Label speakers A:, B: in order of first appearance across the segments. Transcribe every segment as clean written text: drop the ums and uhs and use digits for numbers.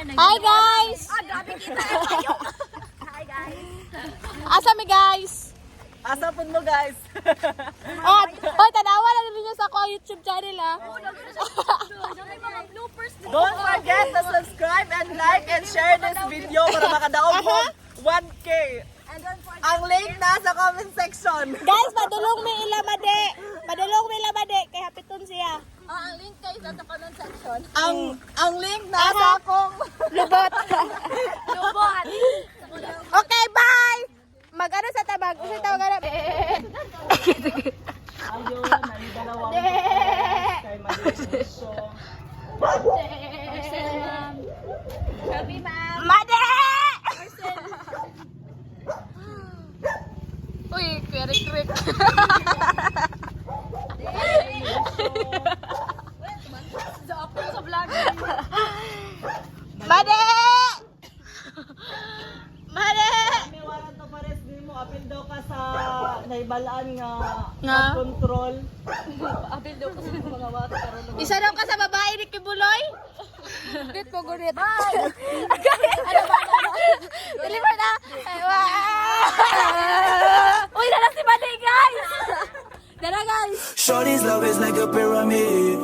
A: Hi guys!
B: Grabe kita tayo. Hi guys.
A: Asa mi guys?
C: Asa po mo guys?
A: Hoy, tanawa na ninyo sa ako YouTube channel
C: Don't forget to subscribe and like and share this video para makadaog mo 1K. Ang link nasa comment section.
A: Guys, padulong mi ilamade. Padulong mi ilamade kay hapiton siya.
B: Ang link kayo sa comment section.
C: Ang link nasa akong
A: Lubot.
B: Lubot.
A: Okay, bye. Mag-ano sa tabag? Usa tawag
C: ayun, nalidalawang kay Madisyo.
B: Sabi ma'am.
A: Made! Uy, krik-krik.
B: Sa vlog.
A: Made! Made!
C: May waran to pares din mo, apil daw ka sa naibalaan nga
A: Nga?
C: control.
B: Apil daw kasi ng mga wata karon.
A: Isa daw ka sa babae ni Kibuloy? Gunit po, gunit. Bye! Deliver na! Uy, dala si Made, guys! Dala, guys!
D: Shorty's love is like a pyramid.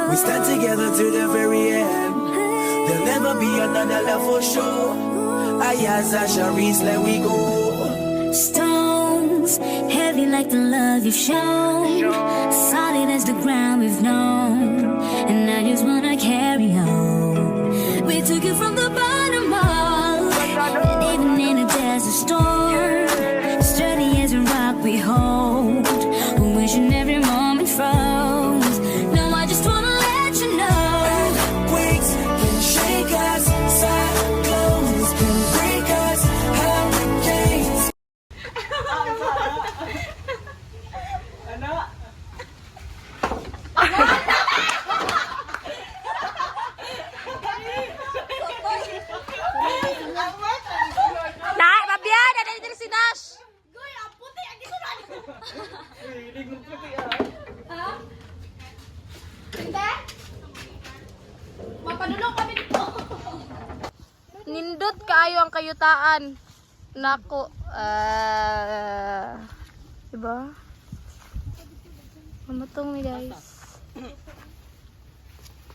D: We stand together to the very end. There'll never be another love for sure. Ayaza Sharice, let we go.
E: Stones, heavy like the love you've shown, solid as the ground we've known, and I just wanna carry on. We took it from the bottom up, and even in a desert storm, sturdy as a rock we hold, wishing every moment froze. No, I just wanna let you know.
D: Waves can shake us, cyclones can break us, hurricanes.
C: Ano?
A: Nay, mabiyan! Ano dito si Nash?
C: Hilig mo puti
A: Hindi? Mapanulong kami dito. Nindot kaayo ang kayutaan. Nako. Diba? Mamatong ni guys.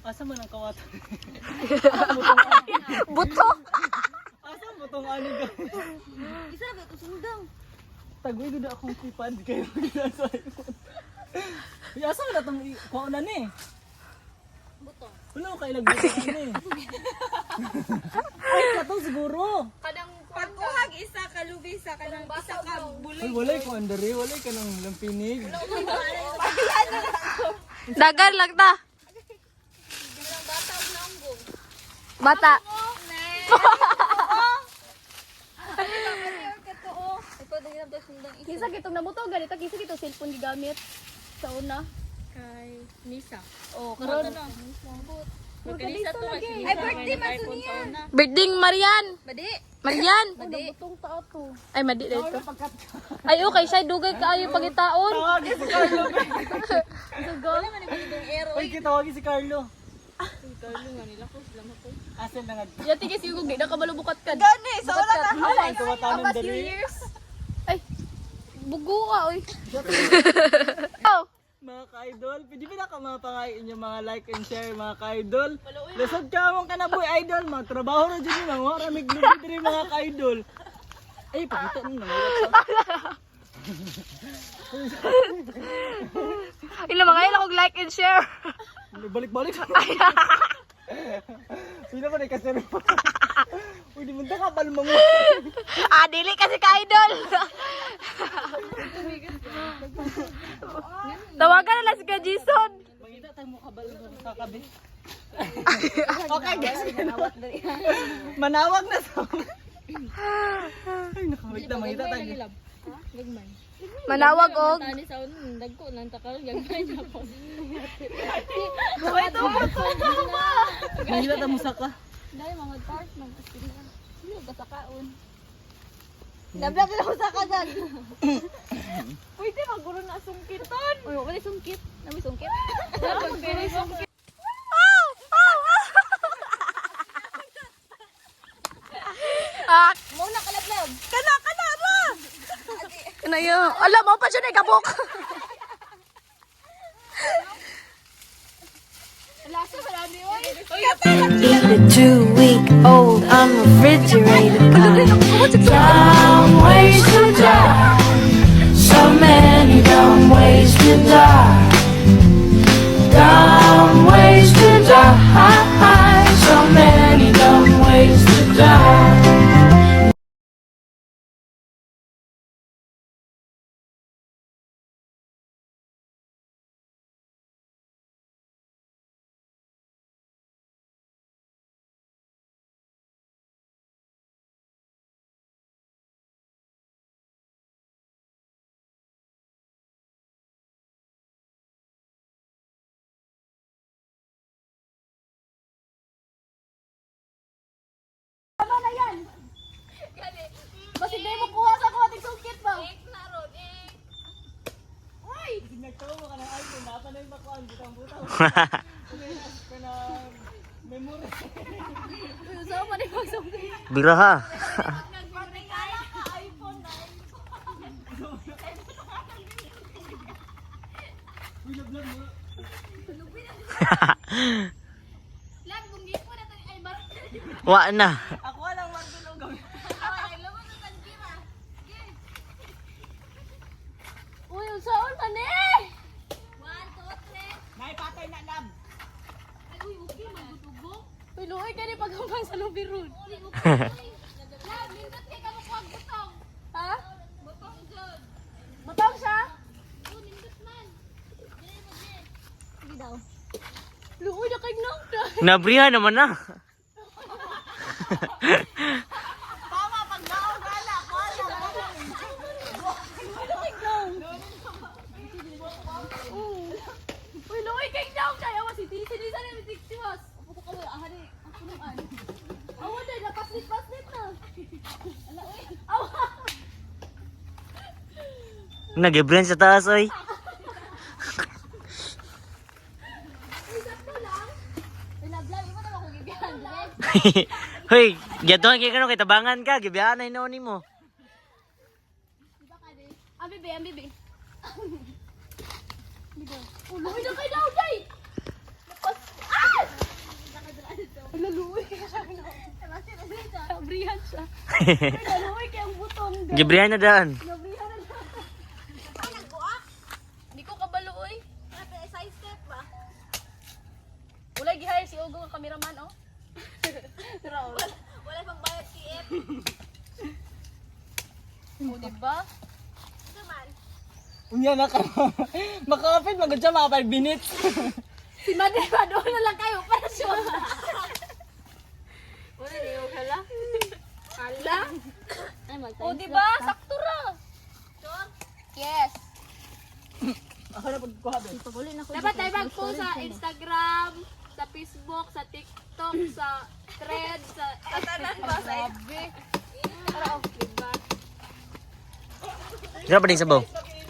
C: Asa man ang kawatan?
A: Buto!
C: Asa mo tong ano guys?
B: Isa na ito sundang.
C: Tagoy gud akong kipad kayo ginasa. Asa man atong kuha na ni?
B: Buto.
C: Wala ko kayo nagbuto ni. Ay katong siguro.
B: Kadang pagkuhag isa ka lubi sa kanang isa ka buloy.
C: Ay walay ko andari, walay ka nang lampinig.
A: Dagan lang ta.
B: Bata og naunggong.
A: Bata.
B: Ito din na sundang isa.
A: Kisa kitong nabuto ganito, kisa kitong cellphone gigamit sa una.
B: Kay Nisa.
A: Oh,
B: Karon
A: karon.
B: na. Magkalisa to kasi Nisa. Ay birthday man to niya.
A: Birthday Marian.
B: Badi.
A: Marian.
B: Badi.
A: Ay, madi dito. Ay, okay, siya dugay kaayo pagitaon.
C: Tawagin si Carlo.
B: Wala man ni itong arrow.
C: Uy, kitawagin si Carlo.
B: Carlo nga nila ko sila mo ko.
C: Asan na nga?
A: Yati kasi yung di na kabalo bukat ka.
B: Gani, sa wala ka.
C: Ang tuwatanon dali.
A: Ay, bugo ka, oy. Oh.
C: Mga ka-idol, pwede ba na ka mapangayin yung mga like and share mga ka-idol? Lasod ka mong ka na boy idol, mga trabaho na dyan yung mga maraming lubid rin mga ka-idol. Ay, pakita nyo na.
A: Ilang mga ilang og like and share.
C: Balik-balik. Sino ba na kasi rin pa? Uy, di mo ka balmang mo.
A: Dili kasi ka idol. Tawagan na lang si ka Jason.
C: Pangita tayo mo kabal mo kakabi. Okay guys. Manawag na sa. Ay, nakawit na mangita tayo.
B: Gagman.
A: Manawag og.
B: Tani sa unang dagko nang takal gagman niya po.
A: Wait,
C: Mangita tayo mo saka.
B: Dahil mga tart man sila. Sino kasakaon?
A: Nablag na sa kagan.
B: Pwede maguro na sungkiton. Uy, wala sungkit. Nami sungkit. Pag sungkit. Muna kalaglag.
A: Kana ra. Kana yo. Alam mo pa siya kabuk.
B: Lasa sa lami, oy.
E: Eat a 2-week-old unrefrigerated pie. Dumb ways to die. So many dumb ways to die. Dumb ways to die. So many dumb ways to die.
B: Kasi di mo kuha sa kuha sungkit ba? Uy!
C: Nagtawa mo ka ng iPhone, napa na yung bakuan, butang-butang. Kana memory.
B: Uy, usaw pa rin magsungkit.
F: Biraha.
B: Nagpatikala ka, iPhone na. Lag, kung di po na tayo ay bar.
F: Wa na.
C: Ako lang magdulog kami.
B: Ay, laman na tagkira. Uy, usaon pa ni! 1, 2, 3.
C: Nay patay na lab.
B: Ay, uy, okay, magutubog. Uy, luoy ka ni pagkabang sa lubi road. Lab, lindot kay ka makuwag butong. Ha? Butong dyan. Butong siya? Oo, lindot man. Sige daw. Luoy na kay nangda.
F: Nabriha naman na.
C: Tama pag naong gala, wala.
B: Uy, luoy kay nang kaya was itili-tili sa ni tiktiwas. Ako ka wala ahari. Ako naman. Awa dai na paslit na. Ala uy. Awa.
F: Nag-brand sa taas oy.
B: Pinablang mo na ako gibihan.
F: Hoy, gatuhan kay kano kay tabangan ka, gibiyahan na hinuon nimo.
B: Diba ka di? Ambibi, ambibi. Uloy na kay daw, day! Napas... Ah! Laluoy kaya siya. Nabrihan siya. Laluoy kaya ang butong.
F: Gibrihan na daan.
B: Nabrihan na siya. Ay, nagbuak? Hindi ko kabaluoy. Side step ba? Ulay gihire si Ugo ang kameraman, oh. Wala pang bayad CF. O, diba? Naman.
C: Unya na ka. Makapit magud siya mga 5 minutes.
B: Si Madre pa doon na lang kayo para sure. Wala niyo kala. Kala? O diba? Sakto ra. Sure? Yes.
C: Ako na pagkuha ba?
B: Dapat tayo mag-post sa Instagram, sa Facebook, sa TikTok, sa Threads, sa tanan ba sa FB. Para off, diba?
F: Dira pa din sabaw.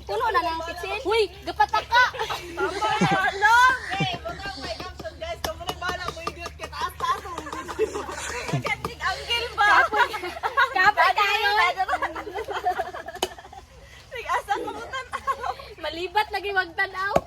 B: Puno na ng kitchen. Uy, gapataka. Hello. Hey, butang may caption guys. Kamo na bala mo idiot ka taas-taas mo. Katig angle ba? Kapay kayo. Sig-asa ko mo tanaw. Malibat lagi wag tanaw.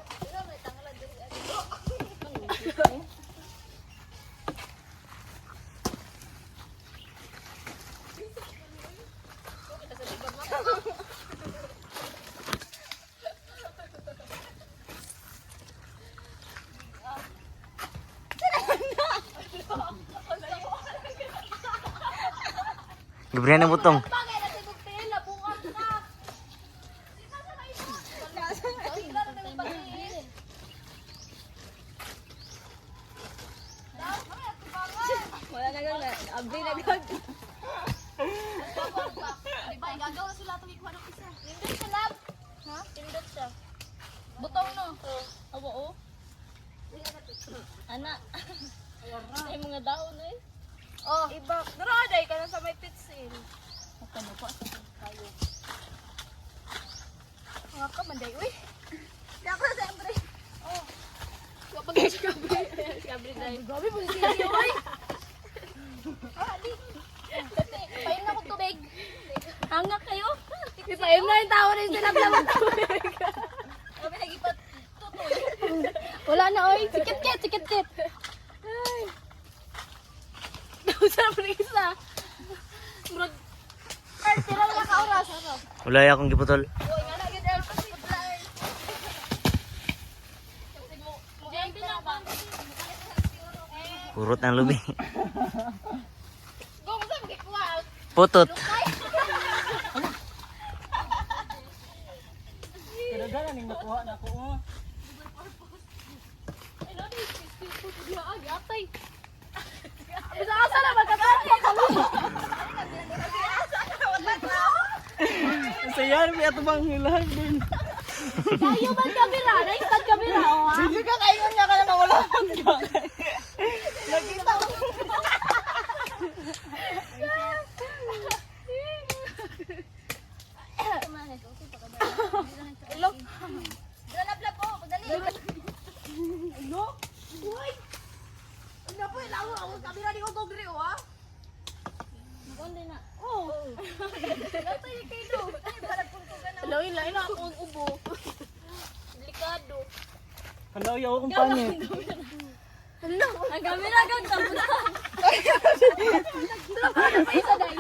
F: Gibrihan na butong.
B: Bagay na si Buktil, nabukas ka. Wala na gano'n. Abdi na gano'n. Diba, igagawa sila itong ikuha ng isa. Tindot siya, lab. Ha? Tindot siya. Butong, no? Oo. Oo. Anak. Ay, mga daon, eh. Oh, iba. Naraday ka na sa may pitsil. Ano pa sa kayo? Mga ka, manday, uy. Di ako sa Embre. Oh. Kapag si Kabri. Si Kabri dahil. Gabi po si Kabri, uy. Ah, di. Pahin na ko tubig. Hangak kayo. Ipaim na yung tao rin sila ng tubig. Sabi nagipat tutoy. Wala na oy. Sikit-kit. Ay. Usap rin isa. Murag. Tira wala ka oras.
F: Wala akong giputol.
B: Uy, nga lagi dahil kasi paglaan.
F: Purot ng lumi.
B: Go, masam di kuha.
F: Putot.
C: Kadaghanan ning nakuha na ko.
B: Ay, no, di siya atay. Asa na magkatati ka mo.
C: Sayang mi ato bang hilahan din.
B: Kayo man kamera, naistad kamera oh.
C: Sige ka kayo nga ka na wala ka. Nakita mo.
B: Hello. Dalap po, dali. Hello. Uy. Ano po ilaw ako kamera ni ko gri oh. Maganda na. Oh. Latay kay do. Ay balag pun ko gana. Hello, ilain ako ang ubo. Delikado.
C: Hello, yo kung pangit.
B: Hello. Ang kamera gud ta. Dala pa na isa dai.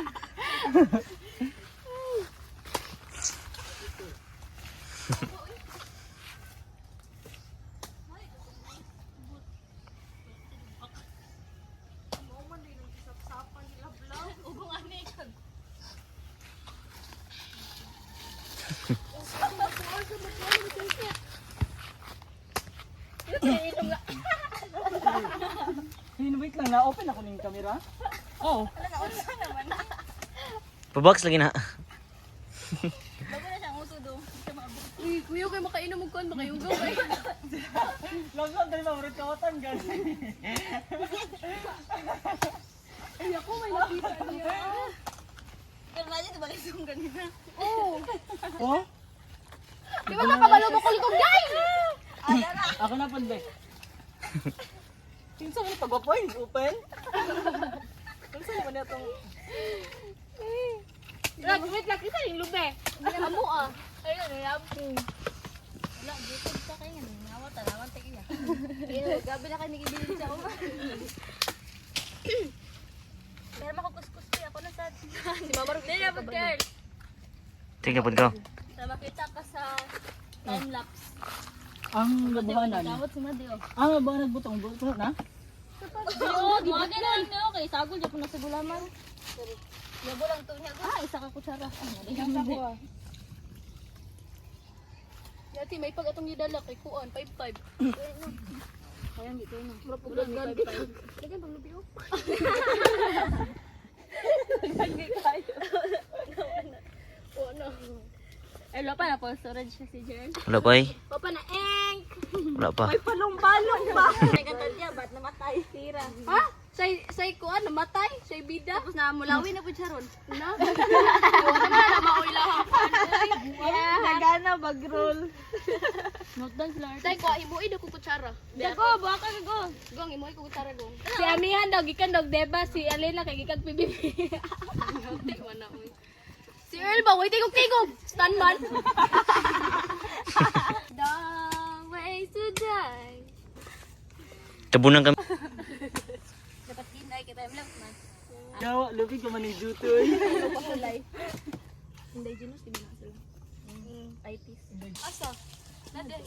C: Wait lang na open ako ning camera. Oh.
F: Pabox lagi na.
B: Uy, kuya kay makainom og kon, makayugaw kay.
C: Lagon dali ba ulit kawatan guys.
B: Ay ako may nakita niya. Pero natin di ba lisong ganina? Oh.
C: Oh?
B: Di ba nakabalo mo kulikog guys?
C: Ako na pud be. Kinsa man pag-point open? Kinsa man atong
B: Wait lang, isa rin lube. Hindi na mo ah. Ayun, nalab. Wala, dito sa kanya. Nawat, nawat tayo niya. Gabi na kayo nagibili siya. Pero makukuskus ko ako na sa... Si Mama Ruby. Hindi na, girl.
F: Tingnan po ko.
B: Na makita ka sa time-lapse.
C: ang gabuhanan?
B: Gawat si Madi oh.
C: Ang gabuhanan butong buto na?
B: Oo, di ba ganun na okay. Sagol, di po na sa gulaman. Yabo lang to niya. Ah, isa ka kutsara. Isa ko ah. Yati, may pag atong gidala kay Kuan, 5-5. Ayan, dito na. Mura po lang ni 5-5. Lagyan pang lubi oh. Lagyan kayo. Oo na. Ay, wala pa na po. Storage siya si Jern.
F: Wala pa eh.
B: Wala pa na enk.
F: Wala pa.
B: May palong-balong ba? May katan niya, ba't namatay? Tira. Ha? Say Kuan, namatay? Say bida? Tapos na mulawin na po siya ron. Na? Wala na, maoy lang.
C: Nagana bag-roll.
B: Not dance lang. Say ko, imuin ako kutsara. Dako, baka ka go. Gong, imuin ko kutsara gong. Si Amihan daw, gikan daw, deba. Si Alena, kay gikan pibibi. Hindi, wala ko. Si Earl ba? Wait, tigog-tigog. Stanman. The ways to die.
F: Tabunan kami.
B: Dapat kinay, kita yung lang man.
C: Yawa, lubi ko man ni Jutoy.
B: Ano pa kulay? Hindi, Junus, hindi na sila. ITs. Asa? Nade.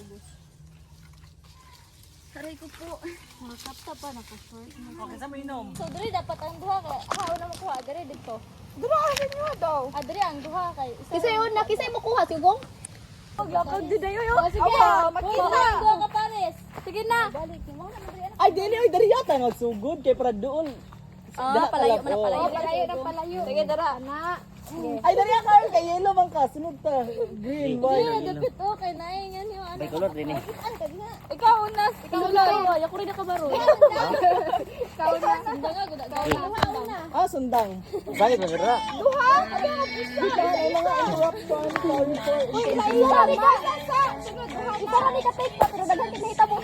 B: Saray ko po. Makapta pa na po.
C: Okay, sa mo inom.
B: So, dali dapat ang duha ka. How na makuha? Dali dito. Duha ka nyo daw. Dali ang duha kay. Kasi yun na, kasi mo kuha, sigong? Lakad din na yun. Sige, makita. Ang duha ka pares. Sige na. Balik.
C: Ay, dili, ay, dari yata nagsugod kay para doon.
B: Palayo man na palayo. Palayo na palayo. Sige, dara. Na.
C: Ay, dari yata kay yellow man ka. Sunod ta. Green, white.
B: Dapit o, kay naingan yung ano.
F: May color din eh.
B: Ikaw unas. Ikaw unas. Ako rin nakabaro. Ikaw unas. Sundang nga, guda.
C: Ah, sundang.
F: Bakit ba dira?
B: Duha? Ano ang pusa? Uy, naisa. Isa ka ni ka-take pa, pero daghan kinahita mo.